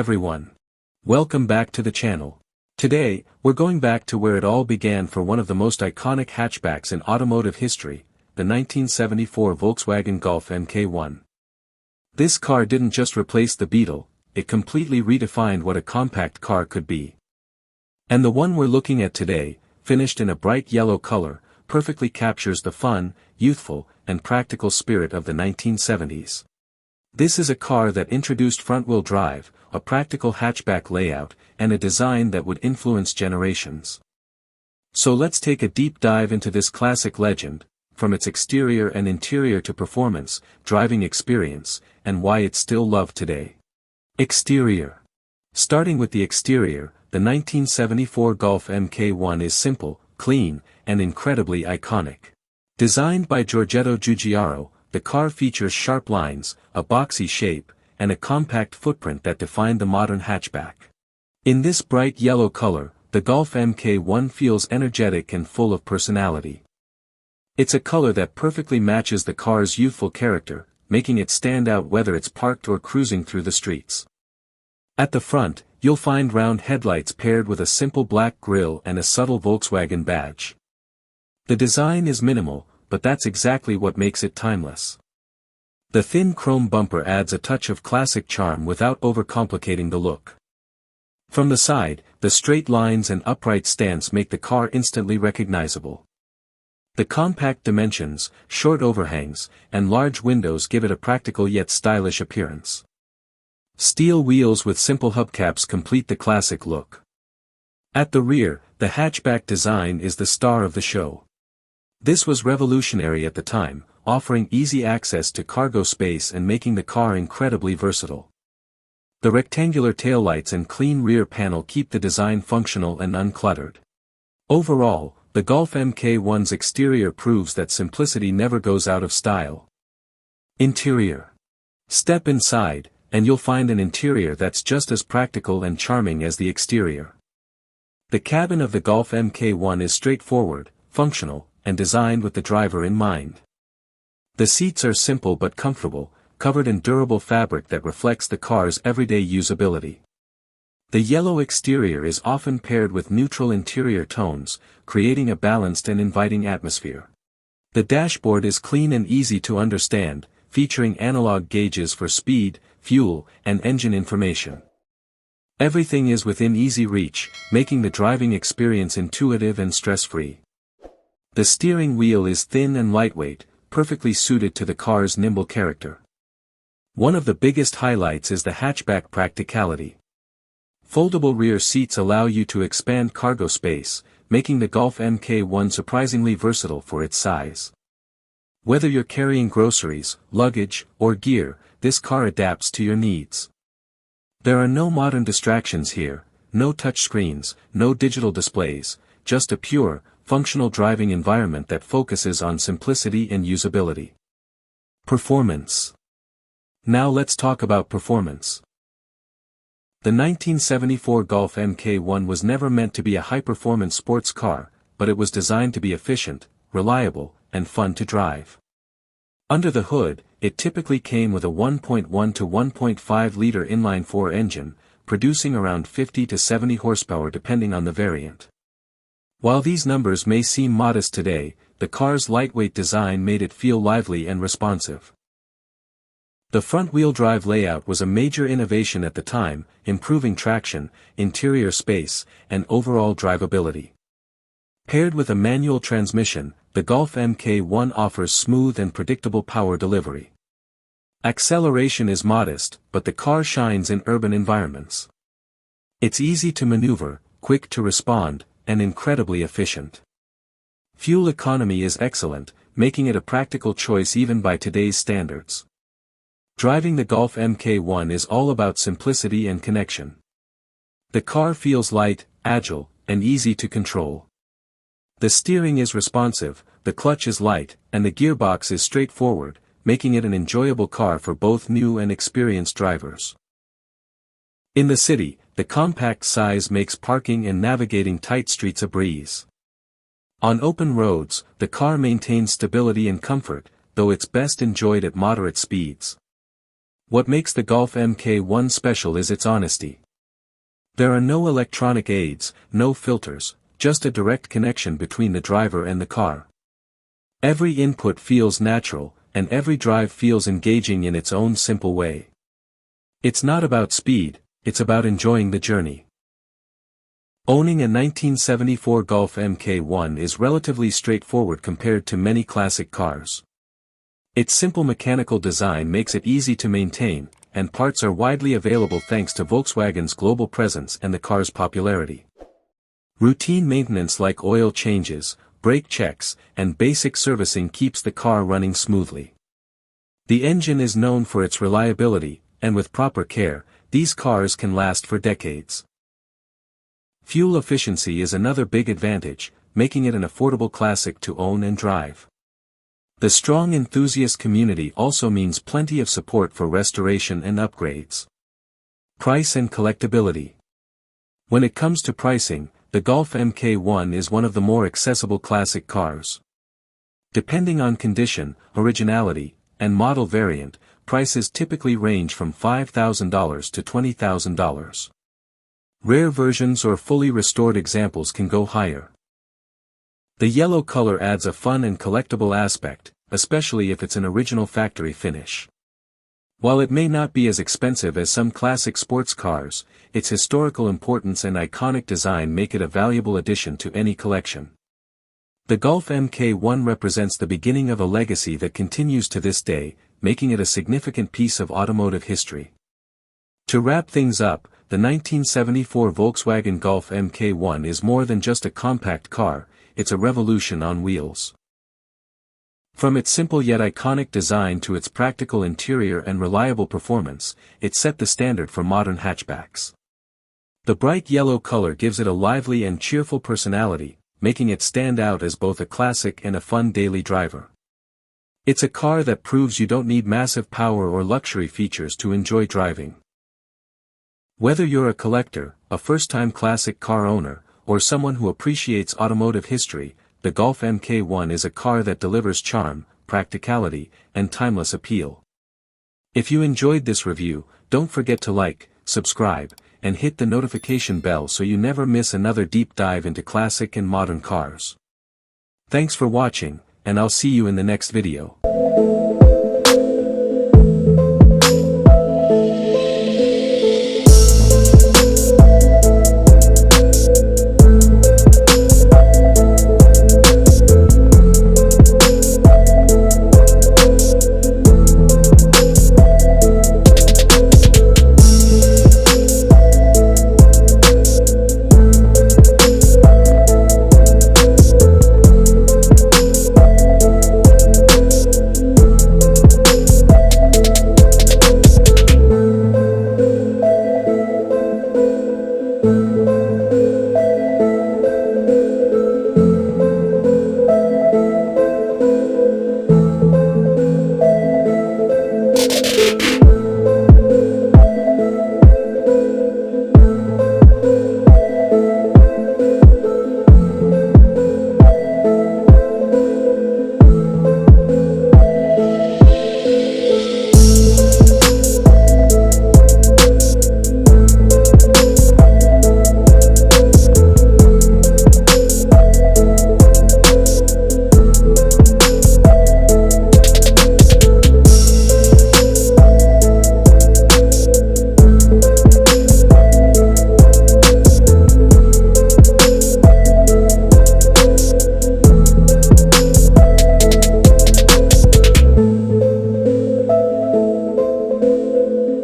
everyone. Welcome back to the channel. Today, we're going back to where it all began for one of the most iconic hatchbacks in automotive history, the 1974 Volkswagen Golf Mk1. This car didn't just replace the Beetle, it completely redefined what a compact car could be. And the one we're looking at today, finished in a bright yellow color, perfectly captures the fun, youthful, and practical spirit of the 1970s. This is a car that introduced front-wheel drive, a practical hatchback layout, and a design that would influence generations. So let's take a deep dive into this classic legend, from its exterior and interior to performance, driving experience, and why it's still loved today. Exterior. Starting with the exterior, the 1974 Golf Mk1 is simple, clean, and incredibly iconic. Designed by Giorgetto Giugiaro, the car features sharp lines, a boxy shape, and a compact footprint that define the modern hatchback. In this bright yellow color, the Golf Mk1 feels energetic and full of personality. It's a color that perfectly matches the car's youthful character, making it stand out whether it's parked or cruising through the streets. At the front, you'll find round headlights paired with a simple black grille and a subtle Volkswagen badge. The design is minimal, but that's exactly what makes it timeless. The thin chrome bumper adds a touch of classic charm without overcomplicating the look. From the side, the straight lines and upright stance make the car instantly recognizable. The compact dimensions, short overhangs, and large windows give it a practical yet stylish appearance. Steel wheels with simple hubcaps complete the classic look. At the rear, the hatchback design is the star of the show. This was revolutionary at the time, offering easy access to cargo space and making the car incredibly versatile. The rectangular taillights and clean rear panel keep the design functional and uncluttered. Overall, the Golf Mk1's exterior proves that simplicity never goes out of style. Interior. Step inside, and you'll find an interior that's just as practical and charming as the exterior. The cabin of the Golf Mk1 is straightforward, functional, and designed with the driver in mind. The seats are simple but comfortable, covered in durable fabric that reflects the car's everyday usability. The yellow exterior is often paired with neutral interior tones, creating a balanced and inviting atmosphere. The dashboard is clean and easy to understand, featuring analog gauges for speed, fuel, and engine information. Everything is within easy reach, making the driving experience intuitive and stress-free. The steering wheel is thin and lightweight, perfectly suited to the car's nimble character. One of the biggest highlights is the hatchback practicality. Foldable rear seats allow you to expand cargo space, making the Golf Mk1 surprisingly versatile for its size. Whether you're carrying groceries, luggage, or gear, this car adapts to your needs. There are no modern distractions here, no touchscreens, no digital displays, just a pure, functional driving environment that focuses on simplicity and usability. Performance. Now let's talk about performance. The 1974 Golf Mk1 was never meant to be a high-performance sports car, but it was designed to be efficient, reliable, and fun to drive. Under the hood, it typically came with a 1.1 to 1.5-liter inline-4 engine, producing around 50 to 70 horsepower depending on the variant. While these numbers may seem modest today, the car's lightweight design made it feel lively and responsive. The front-wheel drive layout was a major innovation at the time, improving traction, interior space, and overall drivability. Paired with a manual transmission, the Golf Mk1 offers smooth and predictable power delivery. Acceleration is modest, but the car shines in urban environments. It's easy to maneuver, quick to respond, and incredibly efficient. Fuel economy is excellent, making it a practical choice even by today's standards. Driving the Golf Mk1 is all about simplicity and connection. The car feels light, agile, and easy to control. The steering is responsive, the clutch is light, and the gearbox is straightforward, making it an enjoyable car for both new and experienced drivers. In the city, the compact size makes parking and navigating tight streets a breeze. On open roads, the car maintains stability and comfort, though it's best enjoyed at moderate speeds. What makes the Golf Mk1 special is its honesty. There are no electronic aids, no filters, just a direct connection between the driver and the car. Every input feels natural, and every drive feels engaging in its own simple way. It's not about speed, it's about enjoying the journey. Owning a 1974 Golf Mk1 is relatively straightforward compared to many classic cars. Its simple mechanical design makes it easy to maintain, and parts are widely available thanks to Volkswagen's global presence and the car's popularity. Routine maintenance like oil changes, brake checks, and basic servicing keeps the car running smoothly. The engine is known for its reliability, and with proper care, these cars can last for decades. Fuel efficiency is another big advantage, making it an affordable classic to own and drive. The strong enthusiast community also means plenty of support for restoration and upgrades. Price and collectability. When it comes to pricing, the Golf Mk1 is one of the more accessible classic cars. Depending on condition, originality, and model variant, prices typically range from $5,000 to $20,000. Rare versions or fully restored examples can go higher. The yellow color adds a fun and collectible aspect, especially if it's an original factory finish. While it may not be as expensive as some classic sports cars, its historical importance and iconic design make it a valuable addition to any collection. The Golf Mk1 represents the beginning of a legacy that continues to this day, making it a significant piece of automotive history. To wrap things up, the 1974 Volkswagen Golf Mk1 is more than just a compact car, it's a revolution on wheels. From its simple yet iconic design to its practical interior and reliable performance, it set the standard for modern hatchbacks. The bright yellow color gives it a lively and cheerful personality, making it stand out as both a classic and a fun daily driver. It's a car that proves you don't need massive power or luxury features to enjoy driving. Whether you're a collector, a first-time classic car owner, or someone who appreciates automotive history, the Golf Mk1 is a car that delivers charm, practicality, and timeless appeal. If you enjoyed this review, don't forget to like, subscribe, and hit the notification bell so you never miss another deep dive into classic and modern cars. Thanks for watching, and I'll see you in the next video.